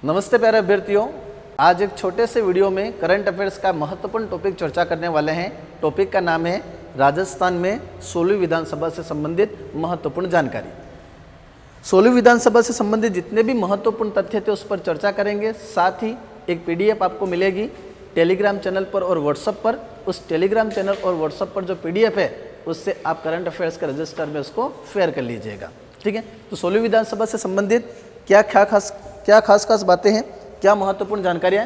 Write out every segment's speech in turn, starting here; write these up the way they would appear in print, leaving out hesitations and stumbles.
नमस्ते प्यारे अभ्यर्थियों, आज एक छोटे से वीडियो में करंट अफेयर्स का महत्वपूर्ण टॉपिक चर्चा करने वाले हैं। टॉपिक का नाम है राजस्थान में 16वीं विधानसभा से संबंधित महत्वपूर्ण जानकारी। 16वीं विधानसभा से संबंधित जितने भी महत्वपूर्ण तथ्य थे उस पर चर्चा करेंगे। साथ ही एक PDF आपको मिलेगी टेलीग्राम चैनल पर और व्हाट्सएप पर। उस टेलीग्राम चैनल और व्हाट्सएप पर जो PDF है उससे आप करंट अफेयर्स के रजिस्टर में उसको शेयर कर लीजिएगा, ठीक है। तो 16वीं विधानसभा से संबंधित क्या खास बातें हैं, क्या महत्वपूर्ण जानकारियाँ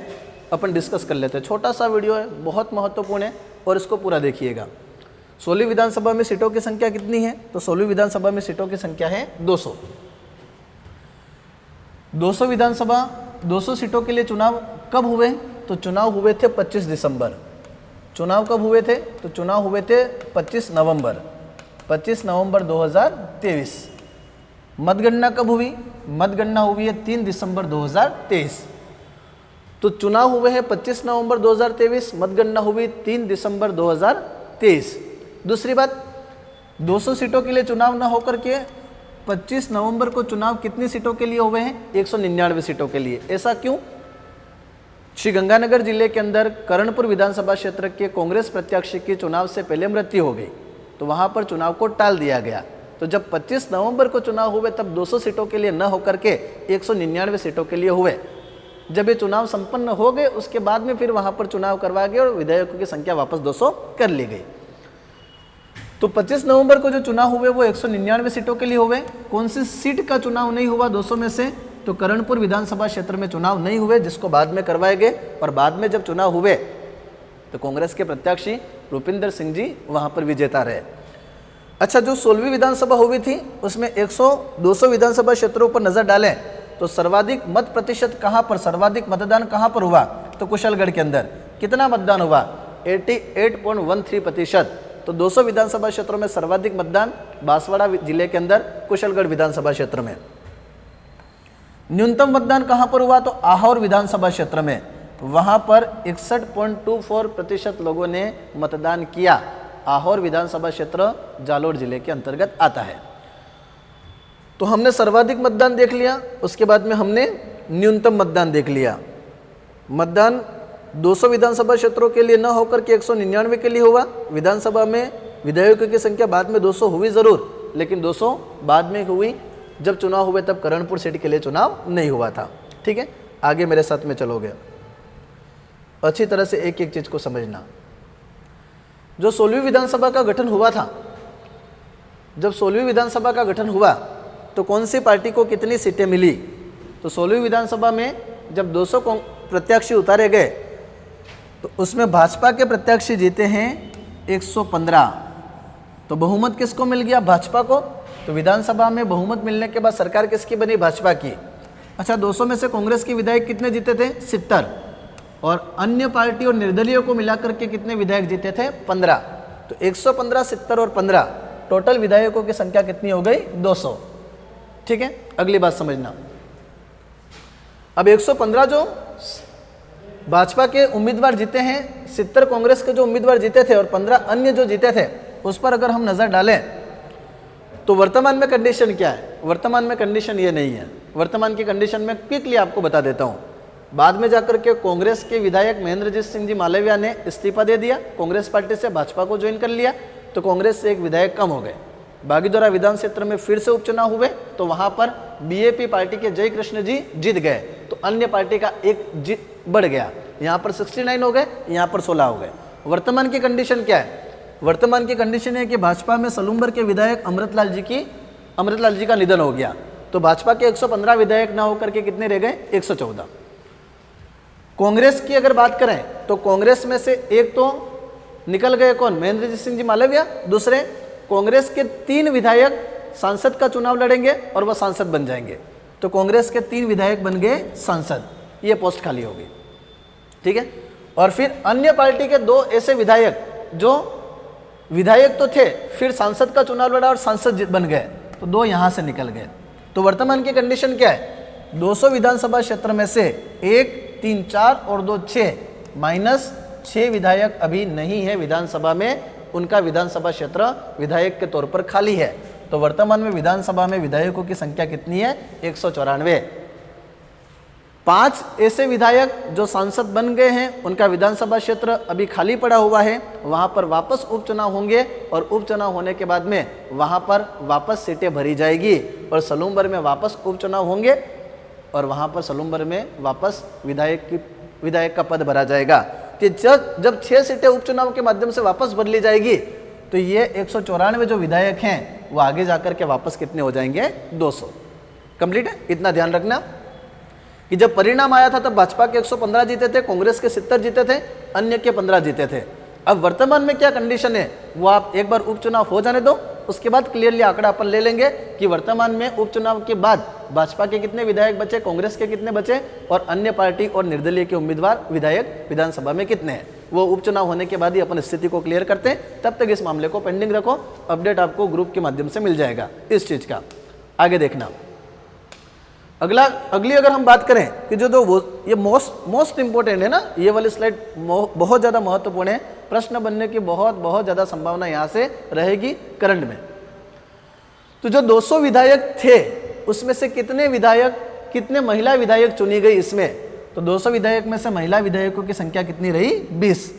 अपन डिस्कस कर लेते हैं। छोटा सा वीडियो है, बहुत महत्वपूर्ण है और इसको पूरा देखिएगा। 16वीं विधानसभा में सीटों की संख्या कितनी है? तो 16वीं विधानसभा में सीटों की संख्या है 200। 200 विधानसभा 200 सीटों के लिए चुनाव कब हुए? तो चुनाव हुए थे 25 दिसंबर। चुनाव कब हुए थे? तो चुनाव हुए थे 25 नवंबर 2023। मतगणना कब हुई? मतगणना हुई है 3 दिसंबर 2023। तो चुनाव हुए हैं 25 नवंबर 2023, मतगणना हुई 3 दिसंबर 2023। दूसरी बात, 200 सीटों के लिए चुनाव न होकर के 25 नवंबर को चुनाव कितनी सीटों के लिए हुए हैं? 199 सीटों के लिए। ऐसा क्यों? श्री गंगानगर जिले के अंदर करणपुर विधानसभा क्षेत्र के कांग्रेस प्रत्याशी की चुनाव से पहले मृत्यु हो गई, तो वहां पर चुनाव को टाल दिया गया। तो जब 25 नवंबर को चुनाव हुए तब 200 सीटों के लिए न होकर के 199 सीटों के लिए हुए। जब ये चुनाव संपन्न हो गए उसके बाद में फिर वहां पर चुनाव करवा गए और विधायकों की संख्या वापस 200 कर ली गई। तो 25 नवंबर को जो चुनाव हुए वो 199 सीटों के लिए हुए। कौन सी सीट का चुनाव नहीं हुआ 200 में से? तो करणपुर विधानसभा क्षेत्र में चुनाव नहीं हुए, जिसको बाद में करवाए गए। और बाद में जब चुनाव हुए तो कांग्रेस के प्रत्याशी रूपिंदर सिंह जी वहां पर विजेता रहे। अच्छा, जो 16वीं विधानसभा हुई थी उसमें 200 विधानसभा क्षेत्रों पर नजर डालें तो सर्वाधिक मत प्रतिशत कहां पर, सर्वाधिक मतदान कहां पर हुआ? तो कुशलगढ़ के अंदर। कितना मतदान हुआ? 88.13%। तो 200 विधानसभा क्षेत्रों में सर्वाधिक मतदान बांसवाड़ा जिले के अंदर कुशलगढ़ विधानसभा क्षेत्र में। न्यूनतम मतदान कहां पर हुआ? तो आहोर विधानसभा क्षेत्र में। वहां पर 61.24% लोगों ने मतदान किया। आहोर विधानसभा क्षेत्र जालोर जिले के अंतर्गत आता है। तो हमने सर्वाधिक मतदान देख लिया, उसके बाद में हमने न्यूनतम मतदान देख लिया। मतदान 200 विधानसभा क्षेत्रों के लिए न होकर के 199 के लिए हुआ। विधानसभा में विधायकों की संख्या बाद में 200 हुई जरूर, लेकिन 200 बाद में हुई। जब चुनाव हुए तब करणपुर सीट के लिए चुनाव नहीं हुआ था, ठीक है। आगे मेरे साथ में चलोगे, अच्छी तरह से एक एक चीज को समझना। जो 16वीं विधानसभा का गठन हुआ था, जब 16वीं विधानसभा का गठन हुआ तो कौन सी पार्टी को कितनी सीटें मिली? तो 16वीं विधानसभा में जब 200 प्रत्याशी उतारे गए तो उसमें भाजपा के प्रत्याशी जीते हैं 115। तो बहुमत किसको मिल गया? भाजपा को। तो विधानसभा में बहुमत मिलने के बाद सरकार किसकी बनी? भाजपा की। अच्छा, 200 में से कांग्रेस के विधायक कितने जीते थे? 70। और अन्य पार्टी और निर्दलीयों को मिलाकर के कितने विधायक जीते थे? 15। तो 115, 70 और 15 टोटल विधायकों की संख्या कितनी हो गई? 200, ठीक है। अगली बात समझना। अब 115 जो भाजपा के उम्मीदवार जीते हैं, 70 कांग्रेस के जो उम्मीदवार जीते थे और 15 अन्य जो जीते थे, उस पर अगर हम नजर डालें तो वर्तमान में कंडीशन क्या है? वर्तमान में कंडीशन ये नहीं है। वर्तमान की कंडीशन में क्विकली आपको बता देता हूं। बाद में जाकर के कांग्रेस के विधायक महेंद्रजीत सिंह जी मालविया ने इस्तीफा दे दिया, कांग्रेस पार्टी से भाजपा को ज्वाइन कर लिया, तो कांग्रेस से एक विधायक कम हो गए। बागीदोरा विधान क्षेत्र में फिर से उपचुनाव हुए तो वहां पर BAP पार्टी के जय कृष्ण जी जीत गए, तो अन्य पार्टी का एक बढ़ गया। यहाँ पर 69 हो गए, यहाँ पर 16 हो गए। वर्तमान की कंडीशन क्या है? वर्तमान की कंडीशन है कि भाजपा में सलूम्बर के विधायक अमृतलाल जी का निधन हो गया, तो भाजपा के 115 विधायक ना होकर के कितने रह गए? 114। कांग्रेस की अगर बात करें तो कांग्रेस में से एक तो निकल गए, कौन? महेंद्रजीत सिंह जी मालविया। दूसरे, कांग्रेस के 3 विधायक सांसद का चुनाव लड़ेंगे और वह सांसद बन जाएंगे। तो कांग्रेस के 3 विधायक बन गए सांसद, ये पोस्ट खाली हो गई, ठीक है। और फिर अन्य पार्टी के 2 ऐसे विधायक जो विधायक तो थे फिर सांसद का चुनाव लड़ा और सांसद बन गए, तो 2 यहां से निकल गए। तो वर्तमान की कंडीशन क्या है? 200 विधानसभा क्षेत्र में से 1, 3, 4 और 2, 6 माइनस 6 विधायक अभी नहीं है विधानसभा में, उनका विधानसभा क्षेत्र विधायक के तौर पर खाली है। तो वर्तमान में विधानसभा में विधायकों की संख्या कितनी है? 194। 5 ऐसे विधायक जो सांसद बन गए हैं, उनका विधानसभा क्षेत्र अभी खाली पड़ा हुआ है, वहां पर वापस उपचुनाव होंगे और उपचुनाव होने के बाद में वहां पर वापस सीटें भरी जाएगी और सलूमबर में वापस उपचुनाव होंगे और वहां पर सलूमबर में वापस विधायक का पद भरा जाएगा। कि जब 6 सीटें उपचुनाव के माध्यम से वापस भर ली जाएगी तो ये 194 जो विधायक हैं वो आगे जाकर के वापस कितने हो जाएंगे? 200। कंप्लीट है? इतना ध्यान रखना कि जब परिणाम आया था तब भाजपा के 115 जीते थे, कांग्रेस के 70 जीते थे, अन्य के 15 जीते थे। अब वर्तमान में क्या कंडीशन है वो आप एक बार उपचुनाव हो जाने दो, उसके बाद क्लियरली आंकड़ा अपन ले लेंगे कि वर्तमान में उपचुनाव के बाद भाजपा के कितने विधायक बचे, कांग्रेस के कितने बचे और अन्य पार्टी और निर्दलीय के उम्मीदवार विधायक विधानसभा में कितने हैं। वो उपचुनाव होने के बाद ही अपन स्थिति को क्लियर करते हैं। तब तक इस मामले को पेंडिंग रखो, अपडेट आपको ग्रुप के माध्यम से मिल जाएगा इस चीज का। आगे देखना अगली अगर हम बात करें कि ये मोस्ट इंपॉर्टेंट है ना, ये वाली स्लाइड बहुत ज़्यादा महत्वपूर्ण है, प्रश्न बनने की बहुत ज़्यादा संभावना यहाँ से रहेगी करंट में। तो जो 200 विधायक थे उसमें से कितने महिला विधायक चुनी गई इसमें? तो 200 विधायक में से महिला विधायकों की संख्या कितनी रही? 20।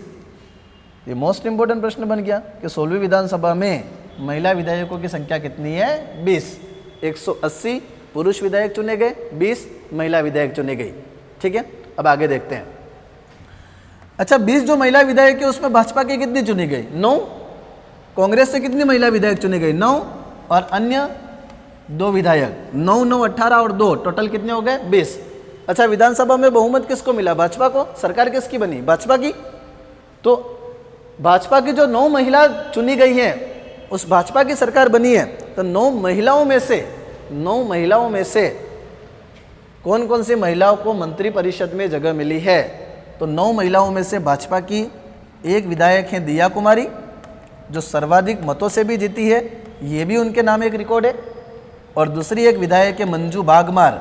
ये मोस्ट इंपॉर्टेंट प्रश्न बन गया कि 16वीं विधानसभा में महिला विधायकों की संख्या कितनी है? 20। 180 पुरुष विधायक चुने गए, 20 महिला विधायक चुने गई। ठीक है, अब आगे देखते हैं। अच्छा, 20 जो महिला विधायक है उसमें भाजपा की कितनी चुनी गई? 9। कांग्रेस से कितनी महिला विधायक चुनी गई? 9 और अन्य 2 विधायक। 9 9 18 और 2 टोटल कितने हो गए? 20। अच्छा, विधानसभा में बहुमत किसको मिला? भाजपा को। सरकार किसकी बनी? भाजपा की। तो भाजपा की जो 9 महिला चुनी गई है उस भाजपा की सरकार बनी है। तो 9 महिलाओं में से कौन कौन सी महिलाओं को मंत्री परिषद में जगह मिली है? तो 9 महिलाओं में से भाजपा की एक विधायक है दिया कुमारी, जो सर्वाधिक मतों से भी जीती है, ये भी उनके नाम एक रिकॉर्ड है। और दूसरी एक विधायक है मंजू बागमार।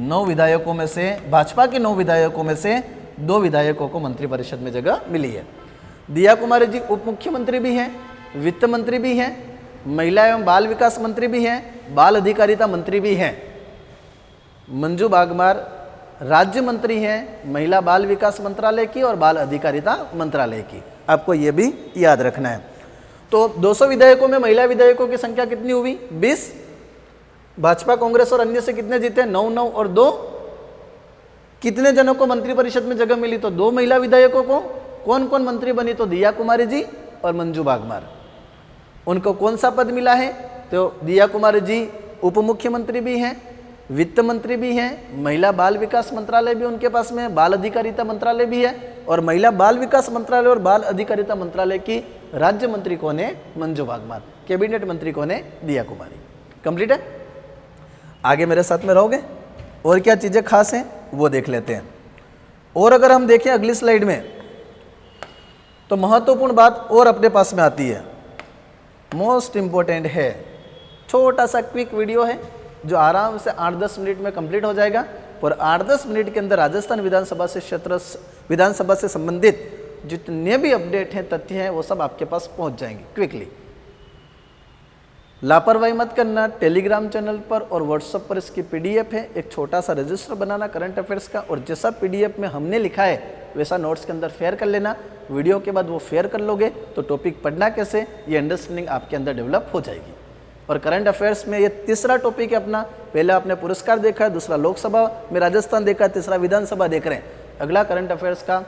9 विधायकों में से, भाजपा के 9 विधायकों में से 2 विधायकों को मंत्री परिषद में जगह मिली है। दिया कुमारी जी उप मुख्यमंत्री भी हैं, वित्त मंत्री भी हैं, महिला एवं बाल विकास मंत्री भी हैं, बाल अधिकारिता मंत्री भी हैं। मंजू बागमार राज्य मंत्री हैं महिला बाल विकास मंत्रालय की और बाल अधिकारिता मंत्रालय की। आपको ये भी याद रखना है। तो 200 विधायकों में महिला विधायकों की संख्या कितनी हुई? 20। भाजपा कांग्रेस और अन्य से कितने जीते? 9 9 और 2। कितने जनों को मंत्री परिषद में जगह मिली? तो 2 महिला विधायकों को। कौन कौन मंत्री बनी? तो दिया कुमारी जी और मंजू बागमार। उनको कौन सा पद मिला है? तो दिया कुमारी जी उप मुख्यमंत्री भी हैं, वित्त मंत्री भी हैं, महिला बाल विकास मंत्रालय भी उनके पास में है, बाल अधिकारिता मंत्रालय भी है। और महिला बाल विकास मंत्रालय और बाल अधिकारिता मंत्रालय की राज्य मंत्री कौन है? मंजू बागमार। कैबिनेट मंत्री कौन है? दिया कुमारी। कंप्लीट है? आगे मेरे साथ में रहोगे? और क्या चीज़ें खास हैं वो देख लेते हैं। और अगर हम देखें अगली स्लाइड में तो महत्वपूर्ण बात और अपने पास में आती है, मोस्ट इम्पोर्टेंट है। छोटा सा क्विक वीडियो है जो आराम से 8-10 मिनट में कंप्लीट हो जाएगा और 8-10 मिनट के अंदर राजस्थान विधानसभा से संबंधित जितने भी अपडेट हैं, तथ्य हैं, वो सब आपके पास पहुंच जाएंगे क्विकली। लापरवाही मत करना। टेलीग्राम चैनल पर और व्हाट्सएप पर इसकी पीडीएफ है। एक छोटा सा रजिस्टर बनाना करंट अफेयर्स का और जैसा पीडीएफ में हमने लिखा है वैसा नोट्स के अंदर फेयर कर लेना। वीडियो के बाद वो फेयर कर लोगे तो टॉपिक पढ़ना कैसे, ये अंडरस्टैंडिंग आपके अंदर डेवलप हो जाएगी। और करंट अफेयर्स में ये तीसरा टॉपिक है अपना। पहला आपने पुरस्कार देखा है, दूसरा लोकसभा में राजस्थान देखा है, तीसरा विधानसभा देख रहे हैं। अगला करंट अफेयर्स का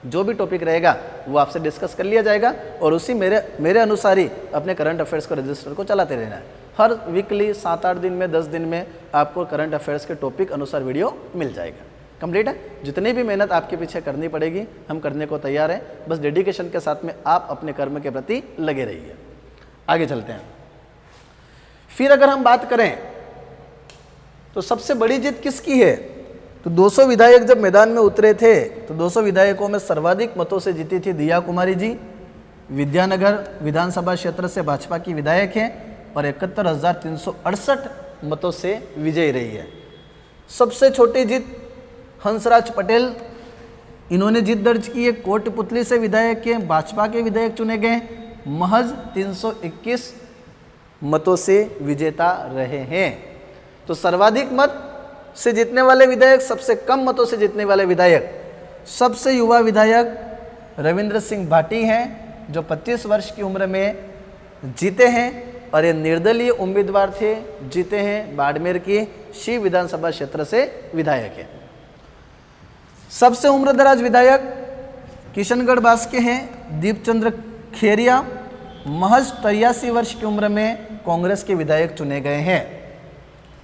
जो भी टॉपिक रहेगा वो आपसे डिस्कस कर लिया जाएगा और उसी मेरे अनुसार ही अपने करंट अफेयर्स को रजिस्टर को चलाते रहना है। हर वीकली 7-8 दिन में 10 दिन में आपको करंट अफेयर्स के टॉपिक अनुसार वीडियो मिल जाएगा। कंप्लीट है? जितनी भी मेहनत आपके पीछे करनी पड़ेगी हम करने को तैयार हैं, बस डेडिकेशन के साथ में आप अपने कर्म के प्रति लगे रहिए। आगे चलते हैं। फिर अगर हम बात करें तो सबसे बड़ी जीत किसकी है? तो 200 विधायक जब मैदान में उतरे थे तो 200 विधायकों में सर्वाधिक मतों से जीती थी दिया कुमारी जी। विद्यानगर विधानसभा क्षेत्र से भाजपा की विधायक हैं और 71,368 मतों से विजयी रही है। सबसे छोटी जीत हंसराज पटेल, इन्होंने जीत दर्ज की है। कोटपुतली से विधायक के भाजपा के विधायक चुने गए, महज 321 मतों से विजेता रहे हैं। तो सर्वाधिक मत से जीतने वाले विधायक, सबसे कम मतों से जीतने वाले विधायक, सबसे युवा विधायक रविंद्र सिंह भाटी हैं जो 25 वर्ष की उम्र में जीते हैं और ये निर्दलीय उम्मीदवार थे, जीते हैं। बाड़मेर की शिव विधानसभा क्षेत्र से विधायक है। सबसे उम्रदराज विधायक किशनगढ़ बास के हैं दीपचंद्र खेरिया, महज 83 वर्ष की उम्र में कांग्रेस के विधायक चुने गए हैं।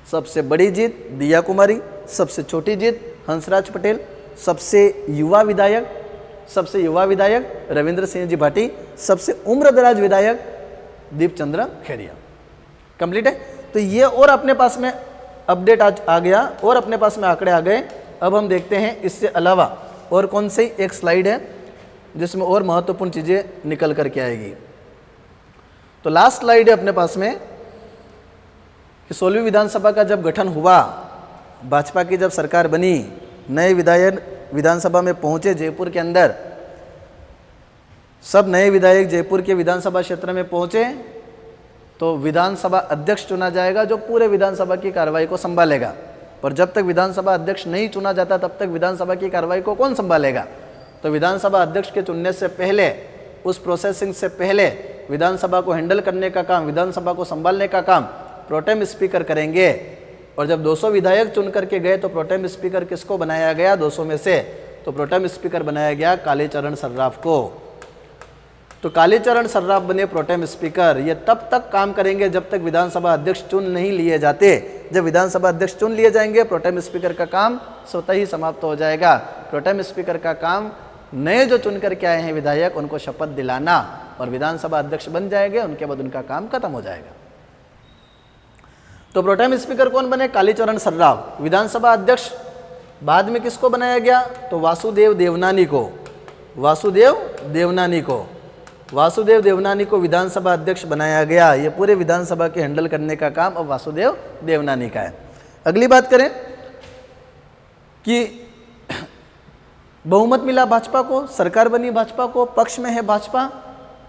सबसे बड़ी जीत दिया कुमारी, सबसे छोटी जीत हंसराज पटेल, सबसे युवा विधायक रविंद्र सिंह जी भाटी, सबसे उम्रदराज विधायक दीपचंद्र खेरिया। कंप्लीट है। तो ये और अपने पास में अपडेट आ गया और अपने पास में आंकड़े आ गए। अब हम देखते हैं इससे अलावा और कौन सी एक स्लाइड है जिसमें और महत्वपूर्ण चीज़ें निकल करके आएगी। तो लास्ट स्लाइड है अपने पास में कि 16वीं विधानसभा का जब गठन हुआ, भाजपा की जब सरकार बनी, नए विधायक विधानसभा में पहुंचे जयपुर के अंदर, सब नए विधायक जयपुर के विधानसभा क्षेत्र में पहुंचे तो विधानसभा अध्यक्ष चुना जाएगा जो पूरे विधानसभा की कार्रवाई को संभालेगा। पर जब तक विधानसभा अध्यक्ष नहीं चुना जाता तब तक विधानसभा की कार्रवाई को कौन संभालेगा? तो विधानसभा अध्यक्ष के चुनने से पहले, उस प्रोसेसिंग से पहले विधानसभा को हैंडल करने का काम, विधानसभा को संभालने का काम प्रोटेम स्पीकर करेंगे। और जब 200 विधायक चुन करके गए तो प्रोटेम स्पीकर किसको बनाया गया 200 में से? तो प्रोटेम स्पीकर बनाया गया कालीचरण सर्राफ को। तो कालीचरण सर्राफ बने प्रोटेम स्पीकर। ये तब तक काम करेंगे जब तक विधानसभा अध्यक्ष चुन नहीं लिए जाते। जब विधानसभा अध्यक्ष चुन लिए जाएंगे प्रोटेम स्पीकर का काम स्वतः ही समाप्त हो जाएगा। प्रोटेम स्पीकर का काम नए जो चुन करके आए हैं विधायक उनको शपथ दिलाना और विधानसभा अध्यक्ष बन जाएंगे, उनके बाद उनका काम खत्म हो जाएगा। तो प्रोटेम स्पीकर कौन बने? कालीचरण सर्राफ। विधानसभा अध्यक्ष बाद में किसको बनाया गया? तो वासुदेव देवनानी को विधानसभा अध्यक्ष बनाया गया। ये पूरे विधानसभा के हैंडल करने का काम अब वासुदेव देवनानी का है। अगली बात करें कि बहुमत मिला भाजपा को, सरकार बनी भाजपा को, पक्ष में है भाजपा,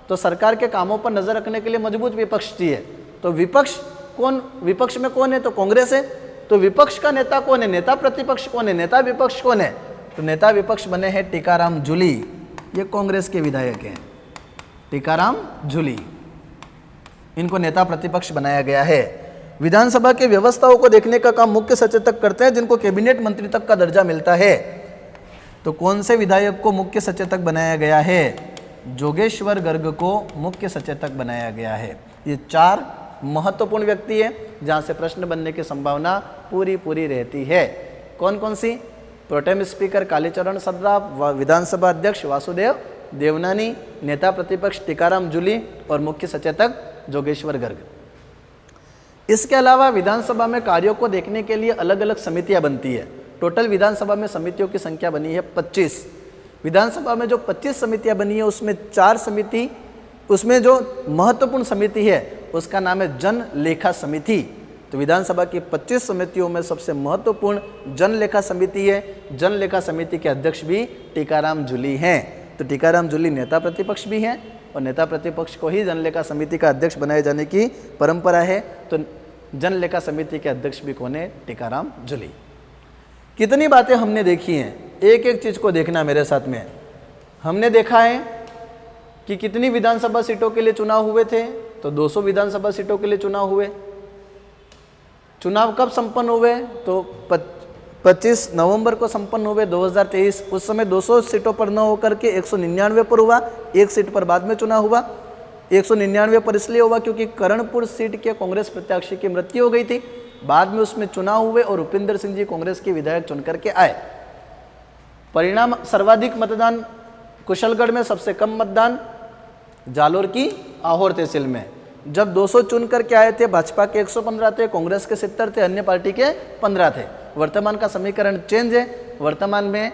तो सरकार के कामों पर नजर रखने के लिए मजबूत विपक्ष चाहिए। तो विपक्ष में कौन है? तो कांग्रेस है। तो विपक्ष का नेता कौन है? नेता प्रतिपक्ष कौन है? नेता विपक्ष कौन है? तो नेता विपक्ष बने हैं टीकाराम जूली। ये कांग्रेस के विधायक हैं, टीकाराम जूली, इनको नेता प्रतिपक्ष बनाया गया है। विधानसभा के व्यवस्थाओं को देखने का काम मुख्य सचेतक करते हैं जिनको कैबिनेट मंत्री तक का दर्जा मिलता है। तो कौन से विधायक को मुख्य सचेतक बनाया गया है? जोगेश्वर गर्ग को मुख्य सचेतक बनाया गया है। ये 4 महत्वपूर्ण व्यक्ति है जहां से प्रश्न बनने की संभावना पूरी रहती है। कौन कौन सी? प्रोटेम स्पीकर कालीचरण सर्राफ, विधानसभा अध्यक्ष वासुदेव देवनानी, नेता प्रतिपक्ष टीकाराम जूली और मुख्य सचेतक जोगेश्वर गर्ग। इसके अलावा विधानसभा में कार्यों को देखने के लिए अलग अलग समितियां बनती है। टोटल विधानसभा में समितियों की संख्या बनी है 25। विधानसभा में जो 25 समितियां बनी है उसमें 4 समिति, उसमें जो महत्वपूर्ण समिति है उसका नाम है जन लेखा समिति। तो विधानसभा की 25 समितियों में सबसे महत्वपूर्ण जन लेखा समिति है। जन लेखा समिति के अध्यक्ष भी टीकाराम जूली हैं। तो टीकाराम जूली नेता प्रतिपक्ष भी हैं और नेता प्रतिपक्ष को ही जन लेखा समिति का अध्यक्ष बनाए जाने की परंपरा है। तो जन लेखा समिति के अध्यक्ष भी कौन है? टीकाराम जूली। कितनी बातें हमने देखी हैं, एक एक चीज़ को देखना मेरे साथ में। हमने देखा है कि कितनी विधानसभा सीटों के लिए चुनाव हुए थे? तो 200 विधानसभा सीटों के लिए चुनाव हुए। चुनाव कब संपन्न हुए? तो 25 नवंबर को संपन्न हुए 2023। उस समय 200 सीटों पर न होकर के 199 पर हुआ, एक सीट पर बाद में चुनाव हुआ। 199 पर इसलिए हुआ क्योंकि करणपुर सीट के कांग्रेस प्रत्याशी की मृत्यु हो गई थी। बाद में उसमें चुनाव हुए और उपिंदर सिंह जी कांग्रेस के विधायक चुन करके आए। परिणाम सर्वाधिक मतदान कुशलगढ़ में, सबसे कम मतदान जालोर की आहोर तहसील में। जब 200 चुन करके आए थे, भाजपा के 115 थे, कांग्रेस के 70 थे, अन्य पार्टी के 15 थे। वर्तमान का समीकरण चेंज है। वर्तमान में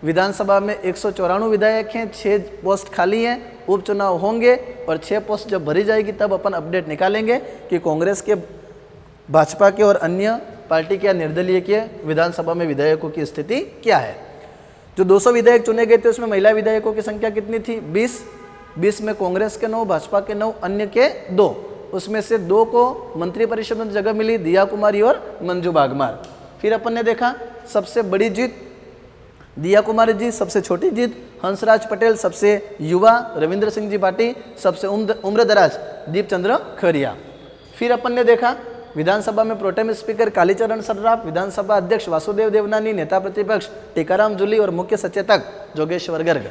विधानसभा में 194 विधायक हैं, 6 पोस्ट खाली हैं, उपचुनाव होंगे और 6 पोस्ट जब भरी जाएगी तब अपन अपडेट निकालेंगे कि कांग्रेस के, भाजपा के और अन्य पार्टी के या निर्दलीय के विधानसभा में विधायकों की स्थिति क्या है। जो 200 विधायक चुने गए थे उसमें महिला विधायकों की संख्या कितनी थी? 20 में कांग्रेस के 9, भाजपा के 9, अन्य के 2। उसमें से 2 को मंत्रिपरिषद में जगह मिली, दिया कुमारी और मंजू बागमार। फिर अपन ने देखा सबसे बड़ी जीत दिया कुमारी जी, सबसे छोटी जीत हंसराज पटेल, सबसे युवा रविंद्र सिंह जी भाटी, सबसे उम्र दराज दीपचंद्र खैरिया। फिर अपन ने देखा विधानसभा में प्रोटेम स्पीकर कालीचरण सर्राफ, विधानसभा अध्यक्ष वासुदेव देवनानी, नेता प्रतिपक्ष टीकाराम जूली और मुख्य सचेतक जोगेश्वर गर्ग।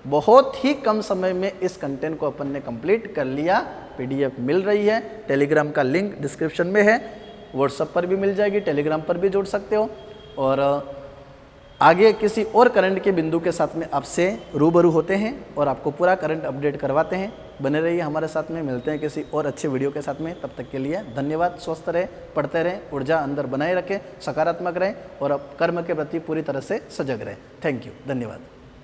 बहुत ही कम समय में इस कंटेंट को अपन ने कंप्लीट कर लिया। पीडीएफ मिल रही है, टेलीग्राम का लिंक डिस्क्रिप्शन में है, व्हाट्सएप पर भी मिल जाएगी, टेलीग्राम पर भी जुड़ सकते हो। और आगे किसी और करंट के बिंदु के साथ में आपसे रूबरू होते हैं और आपको पूरा करंट अपडेट करवाते हैं। बने रहिए हमारे साथ में, मिलते हैं किसी और अच्छे वीडियो के साथ में। तब तक के लिए धन्यवाद। स्वस्थ रहें, पढ़ते रहें, ऊर्जा अंदर बनाए रखें, सकारात्मक रहें और अब कर्म के प्रति पूरी तरह से सजग रहें। थैंक यू, धन्यवाद।